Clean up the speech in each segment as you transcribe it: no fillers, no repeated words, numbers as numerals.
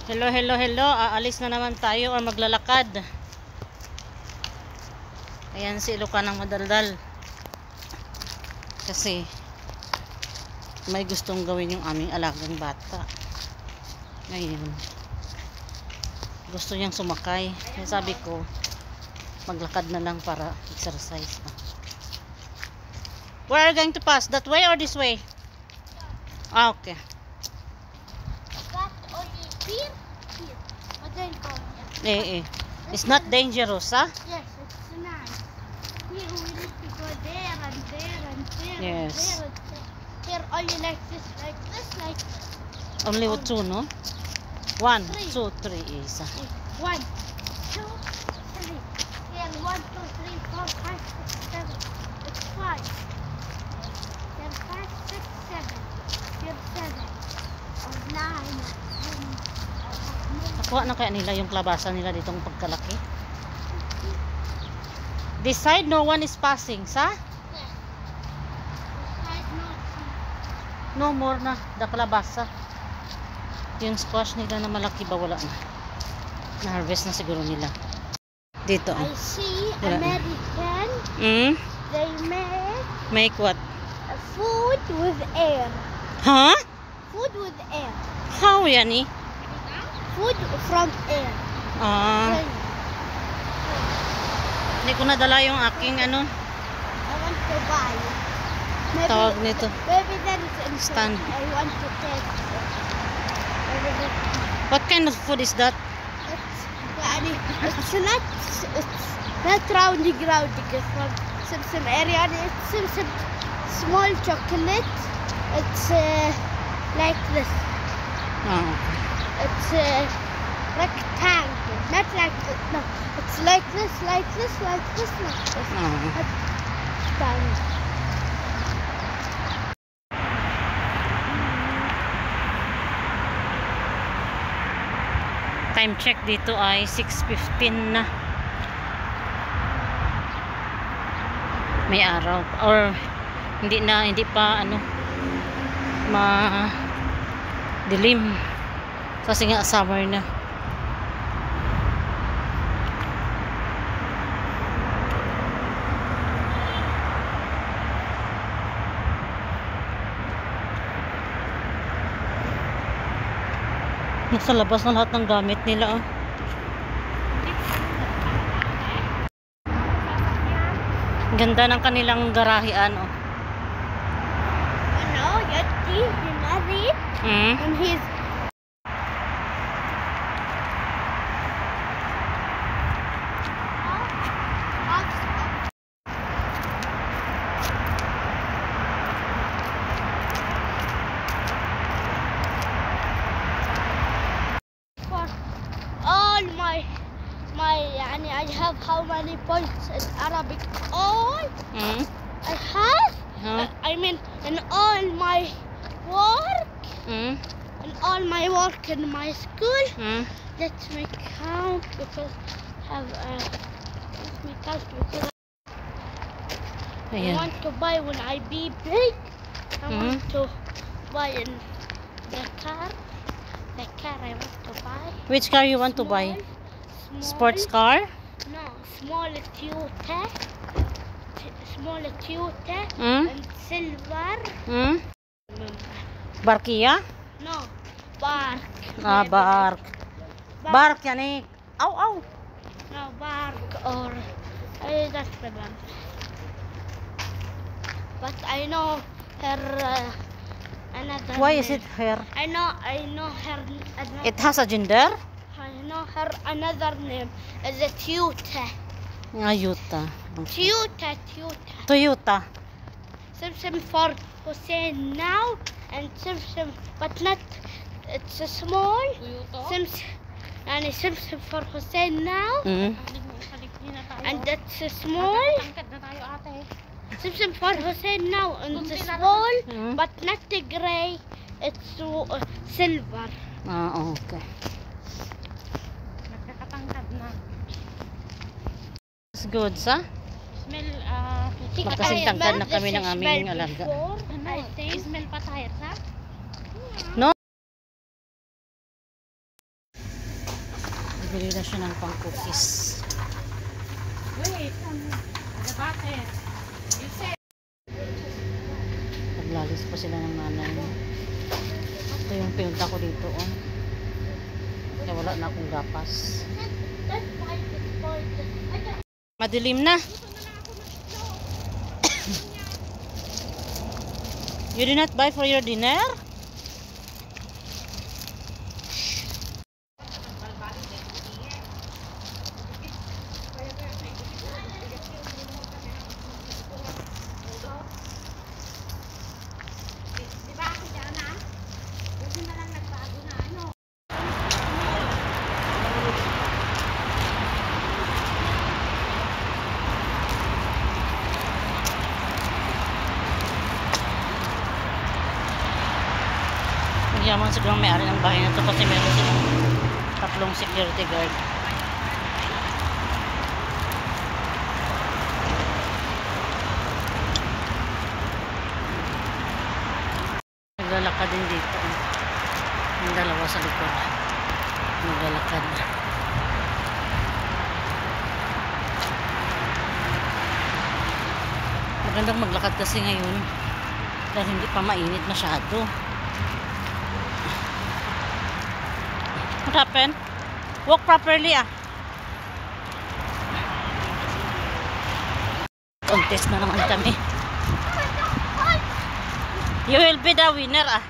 Hello, hello, hello. Aalis na naman tayo or maglalakad. Ayan si Ilocan ng madaldal. Kasi may gustong gawin yung aming alagang bata. Ngayon, gusto niyang sumakay. Kaya sabi ko, maglakad na lang para exercise. Where are you going to pass? That way or this way? Ah, okay. Here. But then go Eh. here. It's not dangerous, huh? Yes, it's nice. Here we need to go there and there and there. Yes. And there and there. Here only like this, like this, like this. Only with two, no? 1, Three. 2, 3 is. 1, 2, 3. Here 1, 2, 3, 4, 5, 6, 7. It's 5. Here 5, 6, 7. Here 7. Or 9. Nakuha na kaya nila yung klabasa nila ditong pagkalaki? This side, no one is passing, sa? No more na, the klabasa. Yung squash nila na malaki ba, wala na. Na-harvest na siguro nila. Dito. I see Wala na. American. They Make what? food with air. Huh? Food with air. How yani? Food from air. Hindi ko nadala yung aking I want to buy. Maybe, tawag nito. maybe that is inside. Stand. I want to taste it. What kind of food is that? It's not roundy. It's from some area. It's some small chocolate. It's like this. It's rectangle, not like this. No, it's like this, like this, like this, like this. Rectangle. Time check dito ay 6:15 na. May araw or hindi pa dilim kasi nga summer na. Nasa labas na lahat ng gamit nila. Ganda ng kanilang garahean. Yeti, he married, and he's for all my I have how many points in Arabic? All I have. I mean, in all my work, in all my work in my school. Let me count because let me count because I want to buy when I be big. I want to buy in the car. The car I want to buy. Which car you want to buy? Small, Sports car? No, small Toyota. Small Toyota and silver. Barkia? No, bark. Bark. Bark yani. Ow. No, bark or I don't remember. But I know her another. Why name. is it her? I know her. It has a gender? I know her another name is a Toyota. Toyota. Toyota. Simsim for Hussein now and Simsim, but not. It's a small. Simsim for Hussein now. And that's a small. Simsim for Hussein now and the small, but not the gray. It's silver. Okay. It's good, sa? Smell, Magkasing-tangkad na kami ng aming alaga. I think smell pa tayo, ha? No? Bili na siya ng pang cookies. Wait, the bucket. You said. Naglalis pa sila ng nanay mo. Ito yung pinunta ko dito, oh. Kaya wala na akong gapas. Madilim na. You did not buy for your dinner? Yaman siguro may-ari ng bahay na ito kasi meron silang 3 security guard. Naglalakad din dito. Yung dalawa sa likod. Naglalakad. Magandang maglakad kasi ngayon dahil hindi pa mainit masyado. What happened? Walk properly, ah. Contest na naman kami. You will be the winner, ah.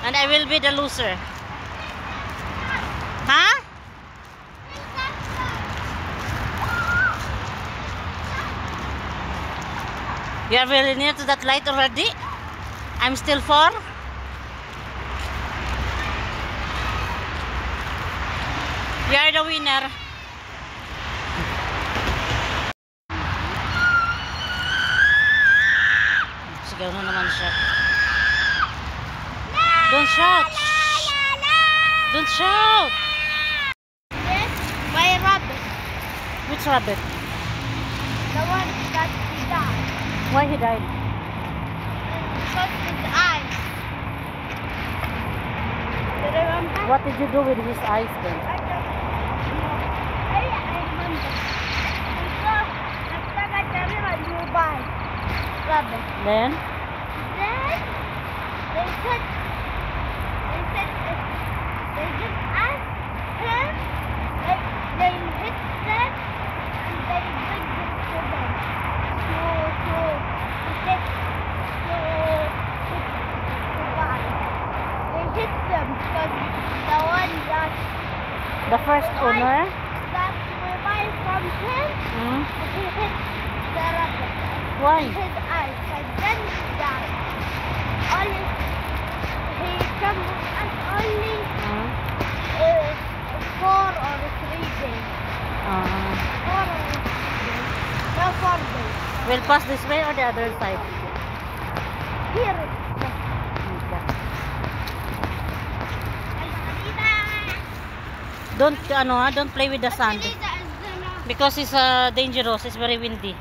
And I will be the loser. Huh? You are very near to that light already? I'm still 4. You are the winner. Sigaw na naman siya. Don't shout. Don't shout. Yes, my rabbit. Which rabbit? The one that he died. Why he died? Because his eyes. You remember? What did you do with his eyes then? I remember. Rabbit. Then? Then they said if they just asked him, they hit them and they bring it to them to hit buy. They hit them because the one that The first owner? that we buy from him, he hit the rabbit. Why? His eyes, and then he died. Only he came and only 4 or 3 days. 4 or 3 days. No, 4 days. We'll pass this way or the other side? Here. Don't play with the sand. Because it's dangerous, it's very windy.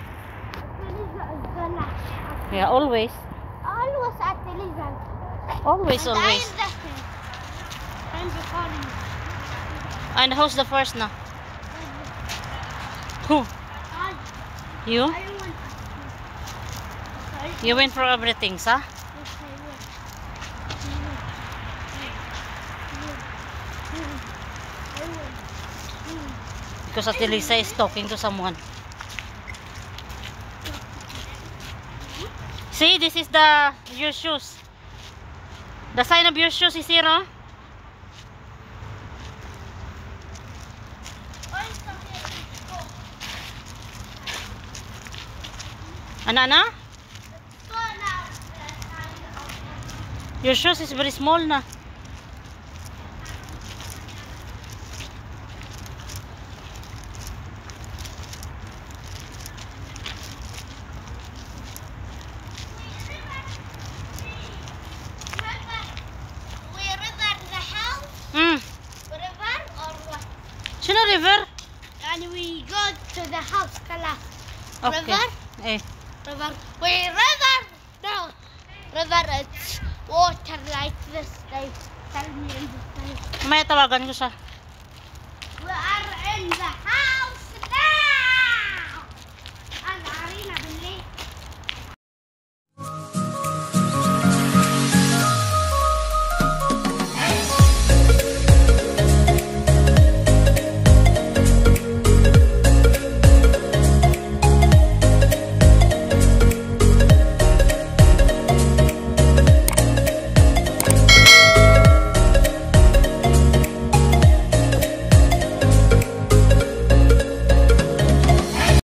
Yeah, always. Always at the lizard. Always. And who's the first now? Who? You? You win for everything, sa? Because Ate Lisa is talking to someone. See, this is your shoes. The sign of your shoes is here, oh? Ana? Your shoes is very small na. Sino river? And we go to the house, Kala. Okay. River? Eh. River. Wait, river! No. River, it's water like this. They tell me in this place. Mamaya tawagan ko siya. We are in the house.